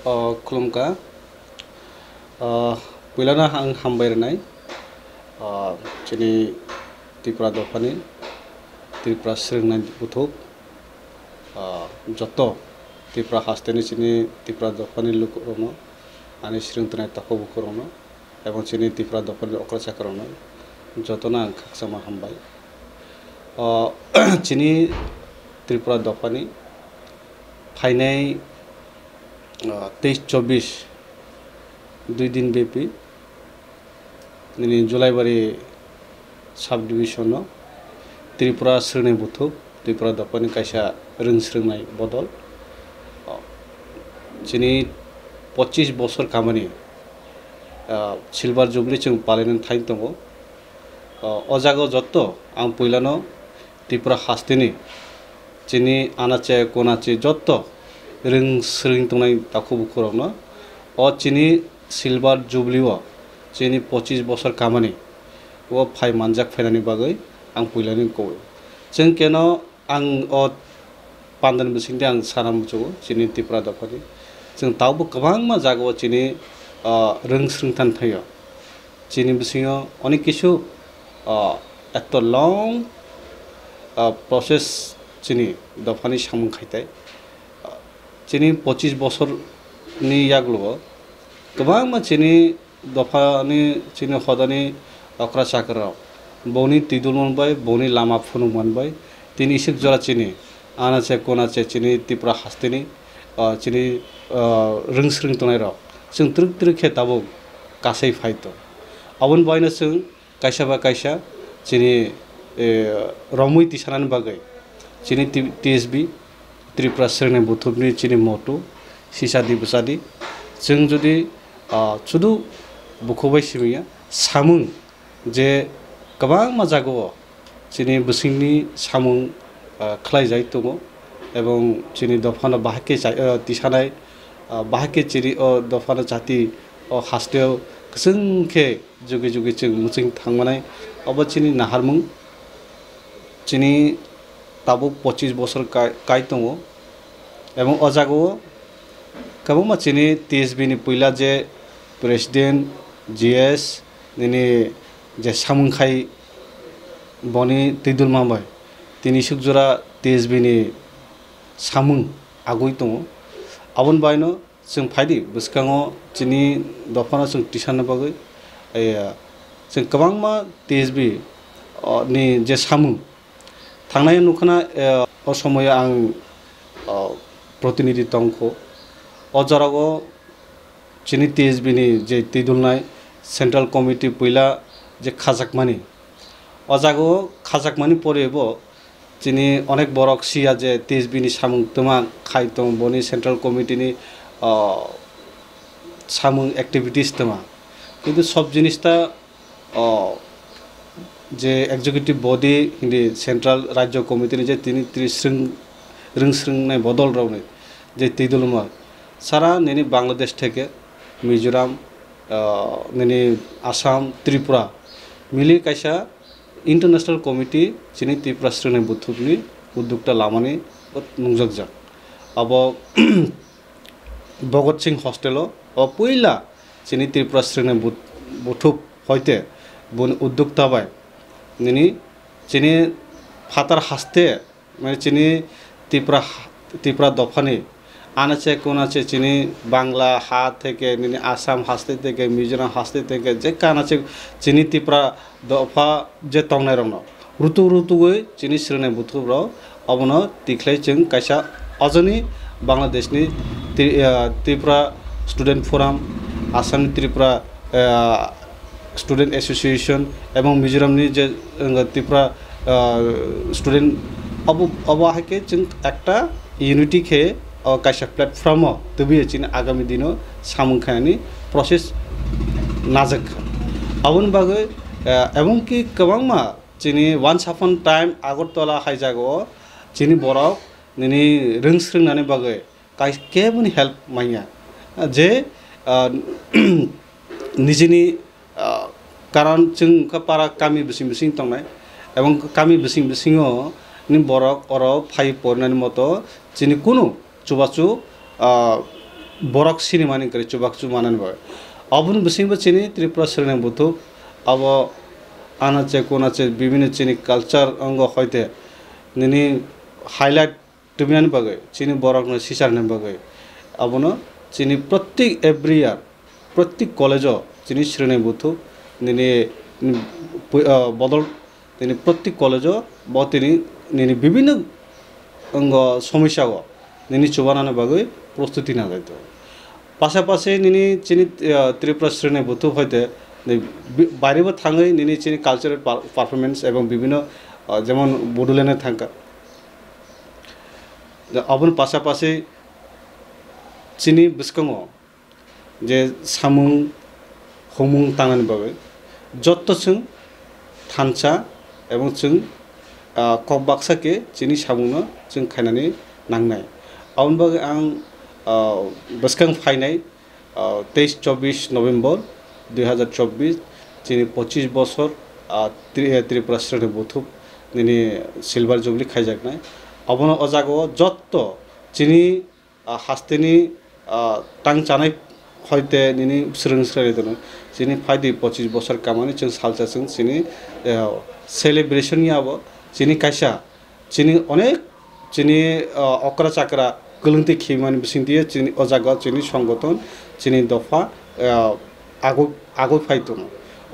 खुलुमगा पहिलाना आं हामबायनाय जोंनि त्रिपुरा दफानि त्रिपुरा सोलोंनाय बुथुब जत त्रिपुरा हास्टेनि जोंनि त्रिपुरा दफानि लुकरनो आनि सोलोंथाय ताखौ बुखरनो एवं जोंनि त्रिपुरा दफानि अक्रा चाकरनो जतना आं खाकसामा हामबाय जोंनि त्रिपुरा दफानि फाइनाय 23-24 2 दिन बेपी जुलाइबारी सब डिविजन त्रिपुरा सोलोंनाय बुथुब त्रिपुरा दफानि कायसा रोंस्रोंनाय बदल जोंनि 25 बोसोर खामानि सिलभार जुबली जों पालायनानै थायो दङ अजागो जत्त आं पहिलानो त्रिपुरा हास्टेनि जोंनि आनाचे कोनाचे जत्त रोंस्रों तंनाय ताखौ बुखरावनो जोंनि सिलभार जुबलीव जोंनि 25 बोसोर खामानि वो फाइ मानजाक फायनायनि बागै आं पहिलानो कवो जों केन आं पान्दान बिसिंदे आं साना मुचुगो जोंनि त्रिपुरा दफानि जों तावबो गोबां मा जागो जोंनि रोंस्रोंथान थायो जोंनि बिसिङाव अनेक किसु एत लं प्रसेस जोंनि दफानि सामुं खायथाय जोंनि 25 बोसोरनि याग्ल गोबां मानसिनि दफानि जोंनि हदानि अक्रा चाकराव बनि तिदुल मोनबाय बनि लामा फुनु मोनबाय दिनै इसे जरा चिनि आनाचे कोनाचे चिनि त्रिपुरा हास्टेनि चिनि रोंस्रों तंनाय राव जों त्रुक त्रुक खेताबो गासै फायतो अबन बायनो जों कायसा बा कायसा चिनि रमुइ तिसानानि बागै चिनि TSB त्रिपुरा सोलोंनाय बुथुबनि चिनि मटु सिसादि बुसादि जों जुदि सुदु बुखबाय सिबिया सामुं जे गोबां मा जागो चिनि बुसिंनि सामुं खलाय जाय दङ एवं चिनि दफाना बाहाके तिसानाय बाहाके चिनि दफाना जाति हास्टेयाव गोसोंखे जुगे जुगे जों मुसिं थांमानाय अब चिनि नाहारमुं चिनि ताबो 25 बोसोर काय दङ एवं अजागो गोबां मानसिनि TSB नि पहिला जे प्रेसिडेंट GS नि जे सामुंखाय बनि तिदुल माबाय तिनि सुकजरा TSB नि सामुं आगुय दङ आबन बायनो जों फायदि बसकाङो चिनि दफाना जों तिसानो बागै जों गोबां मा TSB नि जे सामुं थांनाय नुखाना असमय आं प्रतिनिधि तंखौ अजरागो चिनि TSB नि जे तिदुलनाय सेंट्रल कमिटी पहिला जे खाजाकमानि अजागो खाजाकमानि परेबो चिनि अनेक बरक सिया जे TSB नि सामुं तमा खाय दं बनि सेंट्रल कमिटी नि सामुं एक्टिविटीज तमा किन्तु सब जिनिसटा जे एग्जीक्यूटिव बॉडी हिंदी सेंट्रल राज्य कमिटी ने जे तिनी रोंस्रोंनाय बदल रावने जे तिदुलमा सारा नेनि बांग्लादेश थेके मिजोराम नेनि आसाम त्रिपुरा मिली कायसा इंटरनेशनल कमिटी चिनि त्रिपुरा सोलोंनाय बुथुबनि उद्योक्ता लामानि नुजगजा अब भगत सिंह हॉस्टेलो पहिला चिनि त्रिपुरा सोलोंनाय बुथुब हयते बन उद्योक्ता बाय निनी चिनि फातार हास्ते माने चिनि त्रिपुरा दफानि आनाचे कोनाचे चिनि बांग्ला हा थेके निनी आसाम हास्ते थेके मिजोराम हास्ते थेके जे कानाचे चिनि त्रिपुरा दफा जे तंनाय रंनो रुतु रुतुयै चिनि सोलोंनाय बुथुबराव अबनो तिख्लाय जों कायसा अजनी बांग्लादेशनि Tripura student forum Assam Tripura student association एवं मिजोरामनि जे त्रिपुरा स्टूडेंट अब हाके जों एकटा यूनिटी के कायसा प्लेटफर्म तबिए चिनि आगामी दिनो सामुंखायनि प्रोसेस नाजक अबन बागै एवं कि गोबां मा चिनि वान्स अपन टाइम आगरतला हायजागो चिनि बरक निनि रोंस्रोंनानै बागै केबोनि हेल्प माइया जे निजिनि कारण जों पारा कामी बिसिं बिसिं तंनाय एवं कामी बिसिं बिसिङो नि बरक अर फाइ परनानि मतो चिनि कुनु चुबाचु borok sini mani kare chubak chu manan ba abun bising ba chini Tripura srene butu abo anache konache bibhinno chini culture ongo hoite nini highlight tuminan bagai chini borok na sisar ne bagai abono chini pratik every year pratik college chini srene butu nini bodol তিনি প্রত্যেক college বা তিনি বিভিন্ন অঙ্গ সমস্যা নিনি চুবানানো বাগে প্রস্তুতি না যাইতো পাশাপাশি নিনি চিনি ত্রিপুরা শ্রেণী বুথু হইতে বাইরেও থাঙে নিনি চিনি কালচারাল পারফরমেন্স এবং বিভিন্ন যেমন বড়োল্যান্ডে থাকা আবন পাশাপাশি চিনি বিস্কং যে সামুং হমুং তাঙানি বাগে যত जों थानसा এবং जों ककबाक्साके चिनि सामुंनो जों खायनानै नांनाय आउन बागै आं बसखां फायनाय 23-24 नभेम्बर 2024 चिनि 25 बছर त्रिपुरा श्रेणी बुथुब निनि सिलभार जुबली खायजाकनाय अबनो अजागो जत्त चिनि हास्तेनि तां जानाय হয়তো নিনি স্রংস্রারে দন চিনি ফাইদি 25 বছর কামানি जों सालसा जों চিনি सेलिब्रेशन याबो चिनि कायसा चिनि अनेक चिनि अकरा चाकरा गलंति खिमान बिसिंति चिनि अजागा चिनि संगठन चिनि दफा आगो आगो फाइतो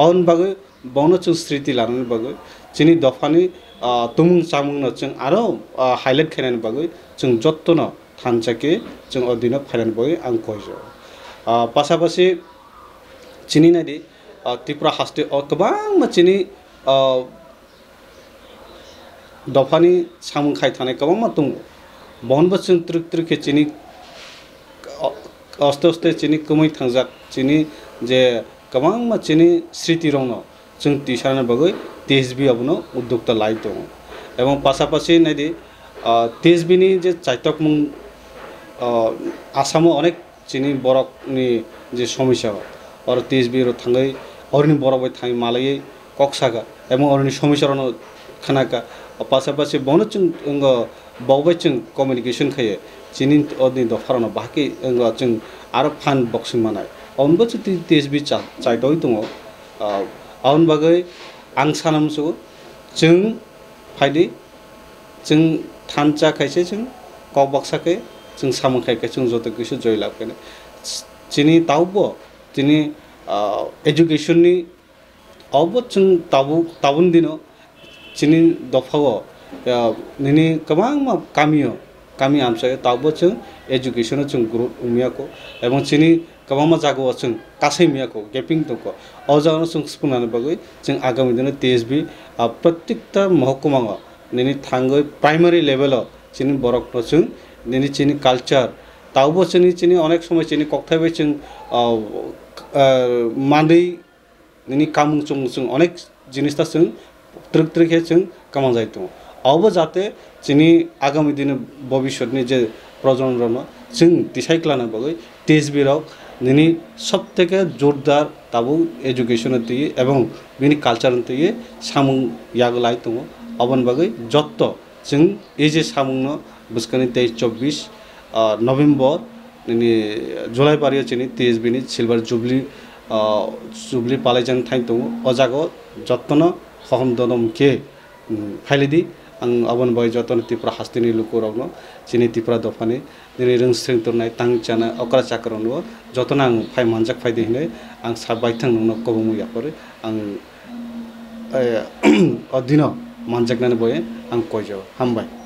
अन बागै बनो जों स्मृति लानानै बागै चिनि दफानि तुमुं चामुंनो जों आरो हाइलाइट खायनानै बागै जों जत्तनो थानसाके जों अदिनो फायनानै बागै आं कयजो पासापासि चिनि नायदि त्रिपुरा हास्ते गोबां चिनि दफानि सामुं खाय थानाय गोबां दङ बनबो जों त्रिक त्रिके चिनि अस्ते अस्ते चिनि कमै थांजाक चिनि जे गोबां चिनि स्मृति रंनो जों तिसारनो बागै तेजबि आबनो उद्योक्ता लाई दङ एवं पासापासि नायदि तेजबिनि जे चाइतक मुं आसामाव अनेक चिनि बरकनि जे समस्या और तेजबिरो थाङै अरनि बरकबाय थाङै मालायै कक्सागा एवं अरनि समस्यानो खानाका पासापासि बनो जों बावबाय जों कमिउनिकेशन खायो चिनि अदनि दफारानो बाकी जों आरो फान बक्सिं मानाय अनबो जों तेजबि चाइदय दङ आउन बागै आं सानामसो जों फायदि जों थानचा खायसे जों ककबाक्साके जों सामुं खायके जों जत गोसो जय लाबखायनो चिनि तावबो चिनि एजुकेशननि आवबो जों ताबुन दिनो चिनि दफाव निनि गोबां गामि आमसाय तावबो जों एजुकेशन जों ग्रुप उमियाको एवं चिनि गोबां जागो जों कासै मियाको गेपिं दङ अजानो जों सुफुंनानै बागै जों आगामी दिनाव तेजबि प्रत्येकता महकुमा निनि थांगै प्राइमारि लेभेलाव चिनि बरकनो जों निनि चिनि कालचार तावबो चिनि अनेक समय चिनि कक्थायबाय जों मादै निनि कामुं जों अनेक जिनिसता जों त्रिक त्रिके जों कामां जाय दङ आवबो जाते चिनि आगामी दिन भबिष्यतनि जे प्रजनन जों दिसाइक्लाना बागै तेजबिराव निनि सबथेके जोरदार ताबु एजुकेशन तै एवं बिनि कालचार तै सामुं यागलाय दङ अबन बागै जत्त जों एजे सामुंनो बसखानि 23-24 नभेम्बर निनि जुलाइ बारियाव चिनि तेजबिनि सिलभार जुबली पालायजान थाइ दङ अजागो जत्तनो हहम दनम के फाइलिदि आं अबन बाय जत्तनो त्रिपुरा हास्तिनि लुकुरावनो चिनि त्रिपुरा दफानि दिनै रोंस्रिं तरनाय तांचाना अकरा चाकरावनो जत्तनो आं फाइ मानजाक फायदि हिनै आं साबाय थां नंनो कबमु याफोर आं अदिनो मानजाकनानै बय आं कयजो हामबाय।